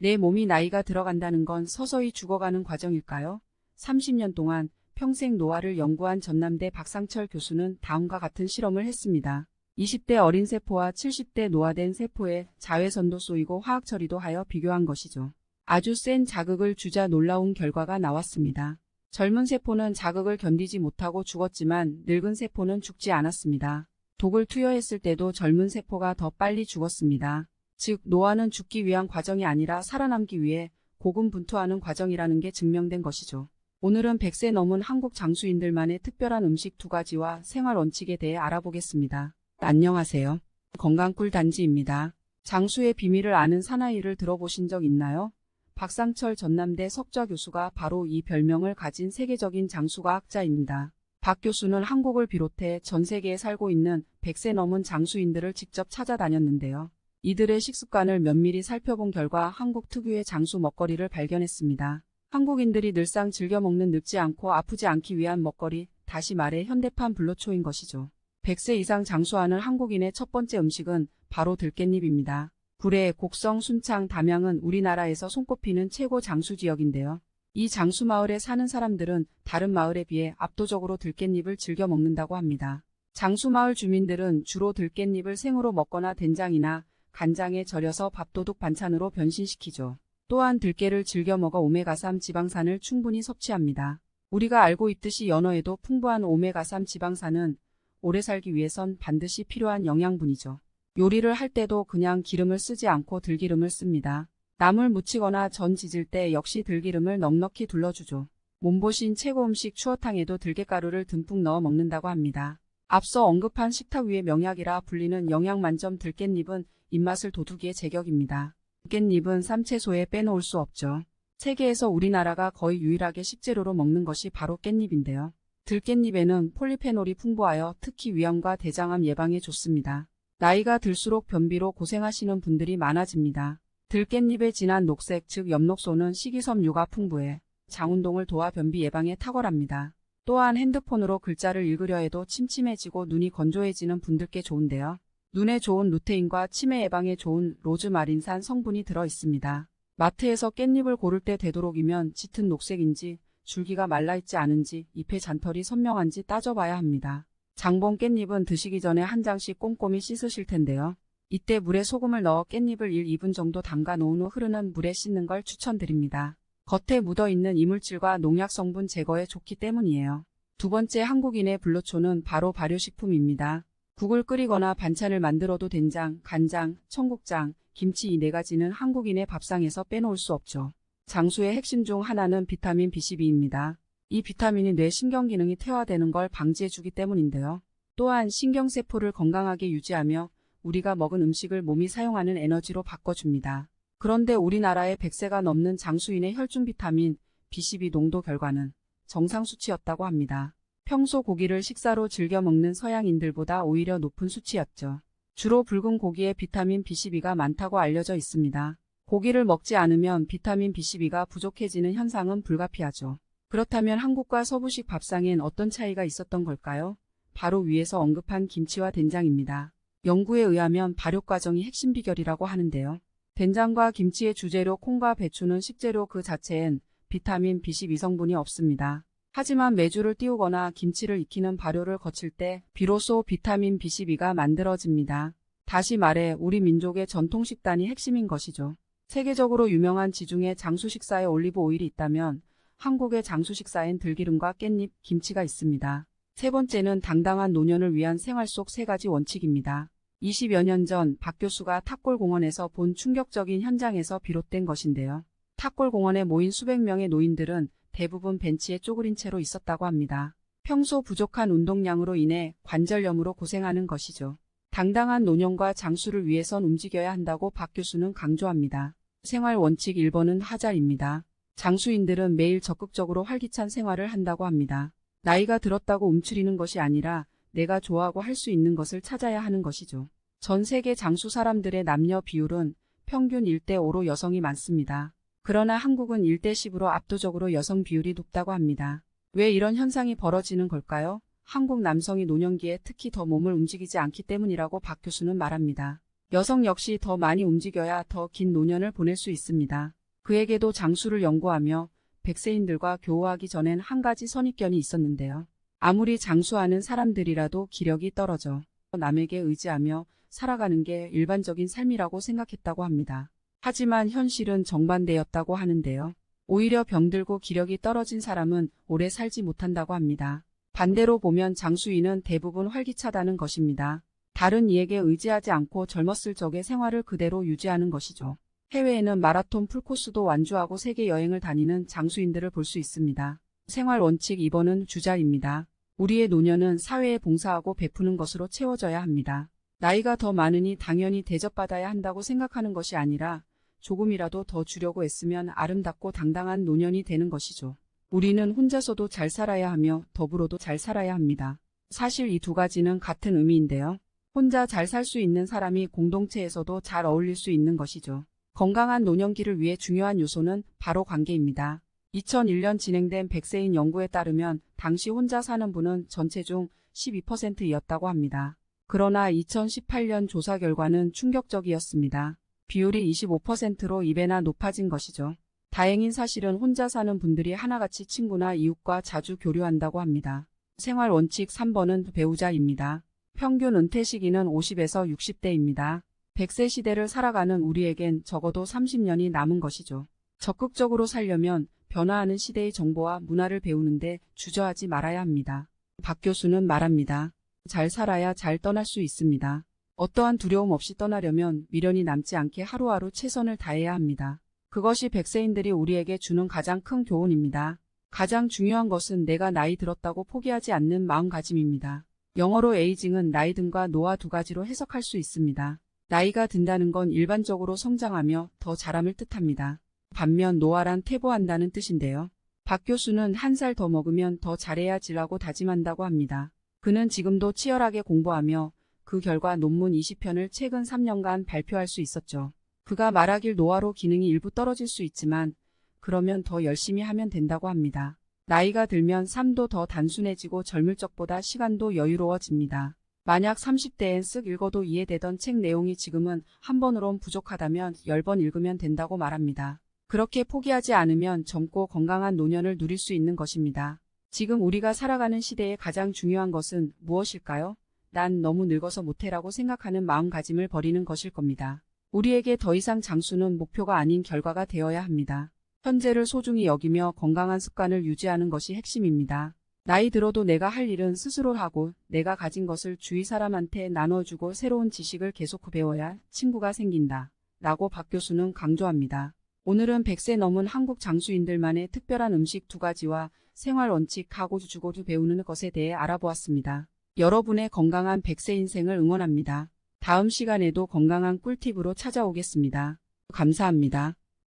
내 몸이 나이가 들어간다는 건 서서히 죽어가는 과정일까요? 30년 동안 평생 노화를 연구한 전남대 박상철 교수는 다음과 같은 실험을 했습니다. 20대 어린 세포와 70대 노화된 세포에 자외선도 쏘이고 화학 처리도 하여 비교한 것이죠. 아주 센 자극을 주자 놀라운 결과가 나왔습니다. 젊은 세포는 자극을 견디지 못하고 죽었지만 늙은 세포는 죽지 않았습니다. 독을 투여했을 때도 젊은 세포가 더 빨리 죽었습니다. 즉, 노화는 죽기 위한 과정이 아니라 살아남기 위해 고군분투하는 과정이라는 게 증명된 것이죠. 오늘은 100세 넘은 한국 장수인들만의 특별한 음식 2가지와 생활 원칙에 대해 알아보겠습니다. 안녕하세요. 건강꿀 단지입니다. 장수의 비밀을 아는 사나이를 들어보신 적 있나요? 박상철 전남대 석좌 교수가 바로 이 별명을 가진 세계적인 장수과학자입니다. 박 교수는 한국을 비롯해 전 세계에 살고 있는 100세 넘은 장수인들을 직접 찾아다녔는데요. 이들의 식습관을 면밀히 살펴본 결과 한국 특유의 장수 먹거리를 발견했습니다. 한국인들이 늘상 즐겨 먹는 늙지 않고 아프지 않기 위한 먹거리, 다시 말해 현대판 불로초인 것이죠. 100세 이상 장수하는 한국인의 첫 번째 음식은 바로 들깻잎입니다. 구례, 곡성, 순창, 담양은 우리나라에서 손꼽히는 최고 장수 지역인데요. 이 장수마을에 사는 사람들은 다른 마을에 비해 압도적으로 들깻잎을 즐겨 먹는다고 합니다. 장수마을 주민들은 주로 들깻잎을 생으로 먹거나 된장이나 간장에 절여서 밥도둑 반찬으로 변신시키죠. 또한 들깨를 즐겨 먹어 오메가3 지방산을 충분히 섭취합니다. 우리가 알고 있듯이 연어에도 풍부한 오메가3 지방산은 오래 살기 위해선 반드시 필요한 영양분이죠. 요리를 할 때도 그냥 기름을 쓰지 않고 들기름을 씁니다. 나물 무치거나 전 지질 때 역시 들기름을 넉넉히 둘러주죠. 몸보신 최고 음식 추어탕에도 들깨가루를 듬뿍 넣어 먹는다고 합니다. 앞서 언급한 식탁 위의 명약이라 불리는 영양 만점 들깻잎은 입맛을 돋우기에 제격입니다. 들깻잎은 쌈채소에 빼놓을 수 없죠. 세계에서 우리나라가 거의 유일하게 식재료로 먹는 것이 바로 깻잎인데요. 들깻잎에는 폴리페놀이 풍부하여 특히 위암과 대장암 예방에 좋습니다. 나이가 들수록 변비로 고생하시는 분들이 많아집니다. 들깻잎의 진한 녹색 즉 엽록소는 식이섬유가 풍부해 장운동을 도와 변비 예방에 탁월합니다. 또한 핸드폰으로 글자를 읽으려 해도 침침해지고 눈이 건조해지는 분들께 좋은데요. 눈에 좋은 루테인과 치매 예방에 좋은 로즈마린산 성분이 들어 있습니다. 마트에서 깻잎을 고를 때 되도록이면 짙은 녹색인지 줄기가 말라있지 않은지 잎의 잔털이 선명한지 따져봐야 합니다. 장본 깻잎은 드시기 전에 한 장씩 꼼꼼히 씻으실 텐데요. 이때 물에 소금을 넣어 깻잎을 1, 2분 정도 담가 놓은 후 흐르는 물에 씻는 걸 추천드립니다. 겉에 묻어있는 이물질과 농약 성분 제거에 좋기 때문이에요. 두 번째 한국인의 불로초는 바로 발효식품입니다. 국을 끓이거나 반찬을 만들어도 된장, 간장, 청국장, 김치 이 4가지는 한국인의 밥상에서 빼놓을 수 없죠. 장수의 핵심 중 하나는 비타민 B12입니다. 이 비타민이 뇌 신경기능이 퇴화되는 걸 방지해주기 때문인데요. 또한 신경세포를 건강하게 유지하며 우리가 먹은 음식을 몸이 사용하는 에너지로 바꿔줍니다. 그런데 우리나라의 100세가 넘는 장수인의 혈중 비타민 B12 농도 결과는 정상 수치였다고 합니다. 평소 고기를 식사로 즐겨 먹는 서양인들보다 오히려 높은 수치였죠. 주로 붉은 고기에 비타민 B12가 많다고 알려져 있습니다. 고기를 먹지 않으면 비타민 B12가 부족해지는 현상은 불가피하죠. 그렇다면 한국과 서부식 밥상엔 어떤 차이가 있었던 걸까요? 바로 위에서 언급한 김치와 된장입니다. 연구에 의하면 발효 과정이 핵심 비결이라고 하는데요. 된장과 김치의 주재료 콩과 배추는 식재료 그 자체엔 비타민 B12 성분이 없습니다. 하지만 메주를 띄우거나 김치를 익히는 발효를 거칠 때 비로소 비타민 B12가 만들어집니다. 다시 말해 우리 민족의 전통 식단이 핵심인 것이죠. 세계적으로 유명한 지중해 장수 식사에 올리브 오일이 있다면 한국의 장수 식사엔 들기름과 깻잎, 김치가 있습니다. 세 번째는 당당한 노년을 위한 생활 속 3가지 원칙입니다. 20여 년 전 박 교수가 탑골공원에서 본 충격적인 현장에서 비롯된 것인데요. 탑골공원에 모인 수백 명의 노인들은 대부분 벤치에 쪼그린 채로 있었다고 합니다. 평소 부족한 운동량으로 인해 관절염으로 고생하는 것이죠. 당당한 노년과 장수를 위해선 움직여야 한다고 박 교수는 강조합니다. 생활 원칙 1번은 하잘입니다. 장수인들은 매일 적극적으로 활기찬 생활을 한다고 합니다. 나이가 들었다고 움츠리는 것이 아니라 내가 좋아하고 할 수 있는 것을 찾아야 하는 것이죠. 전 세계 장수 사람들의 남녀 비율은 평균 1대5로 여성이 많습니다. 그러나 한국은 1대10으로 압도적으로 여성 비율이 높다고 합니다. 왜 이런 현상이 벌어지는 걸까요? 한국 남성이 노년기에 특히 더 몸을 움직이지 않기 때문이라고 박 교수는 말합니다. 여성 역시 더 많이 움직여야 더 긴 노년을 보낼 수 있습니다. 그에게도 장수를 연구하며 백세인들과 교우하기 전엔 한 가지 선입견이 있었는데요. 아무리 장수하는 사람들이라도 기력이 떨어져 남에게 의지하며 살아가는 게 일반적인 삶이라고 생각했다고 합니다. 하지만 현실은 정반대였다고 하는데요. 오히려 병들고 기력이 떨어진 사람은 오래 살지 못한다고 합니다. 반대로 보면 장수인은 대부분 활기차다는 것입니다. 다른 이에게 의지하지 않고 젊었을 적의 생활을 그대로 유지하는 것이죠. 해외에는 마라톤 풀코스도 완주하고 세계 여행을 다니는 장수인들을 볼 수 있습니다. 생활 원칙 2번은 주자입니다. 우리의 노년은 사회에 봉사하고 베푸는 것으로 채워져야 합니다. 나이가 더 많으니 당연히 대접받아야 한다고 생각하는 것이 아니라 조금이라도 더 주려고 애쓰면 아름답고 당당한 노년이 되는 것이죠. 우리는 혼자서도 잘 살아야 하며 더불어도 잘 살아야 합니다. 사실 이 두 가지는 같은 의미인데요. 혼자 잘 살 수 있는 사람이 공동체에서도 잘 어울릴 수 있는 것이죠. 건강한 노년기를 위해 중요한 요소는 바로 관계입니다. 2001년 진행된 백세인 연구에 따르면 당시 혼자 사는 분은 전체 중 12%였다고 합니다. 그러나 2018년 조사 결과는 충격적이었습니다. 비율이 25%로 2배나 높아진 것이죠. 다행인 사실은 혼자 사는 분들이 하나같이 친구나 이웃과 자주 교류한다고 합니다. 생활 원칙 3번은 배우자입니다. 평균 은퇴 시기는 50에서 60대입니다. 100세 시대를 살아가는 우리에겐 적어도 30년이 남은 것이죠. 적극적으로 살려면 변화하는 시대의 정보와 문화를 배우는데 주저하지 말아야 합니다. 박 교수는 말합니다. 잘 살아야 잘 떠날 수 있습니다. 어떠한 두려움 없이 떠나려면 미련이 남지 않게 하루하루 최선을 다해야 합니다. 그것이 백세인들이 우리에게 주는 가장 큰 교훈입니다. 가장 중요한 것은 내가 나이 들었다고 포기하지 않는 마음가짐입니다. 영어로 에이징은 나이 듦과 노화 두 가지로 해석할 수 있습니다. 나이가 든다는 건 일반적으로 성장하며 더 자람을 뜻합니다. 반면 노화란 퇴보한다는 뜻인데요. 박 교수는 한 살 더 먹으면 더 잘해야지라고 다짐한다고 합니다. 그는 지금도 치열하게 공부하며 그 결과 논문 20편을 최근 3년간 발표할 수 있었죠. 그가 말하길 노화로 기능이 일부 떨어질 수 있지만 그러면 더 열심히 하면 된다고 합니다. 나이가 들면 삶도 더 단순해지고 젊을 적보다 시간도 여유로워집니다. 만약 30대엔 쓱 읽어도 이해되던 책 내용이 지금은 한 번으론 부족하다면 10번 읽으면 된다고 말합니다. 그렇게 포기하지 않으면 젊고 건강한 노년을 누릴 수 있는 것입니다. 지금 우리가 살아가는 시대에 가장 중요한 것은 무엇일까요? 난 너무 늙어서 못해라고 생각하는 마음가짐을 버리는 것일 겁니다. 우리에게 더 이상 장수는 목표가 아닌 결과가 되어야 합니다. 현재를 소중히 여기며 건강한 습관을 유지하는 것이 핵심입니다. 나이 들어도 내가 할 일은 스스로 하고 내가 가진 것을 주위 사람한테 나눠주고 새로운 지식을 계속 배워야 친구가 생긴다. 라고 박 교수는 강조합니다. 오늘은 100세 넘은 한국 장수인들만의 특별한 음식 두 가지와 생활 원칙 하고 주고도 배우는 것에 대해 알아보았습니다. 여러분의 건강한 100세 인생을 응원합니다. 다음 시간에도 건강한 꿀팁으로 찾아오겠습니다. 감사합니다.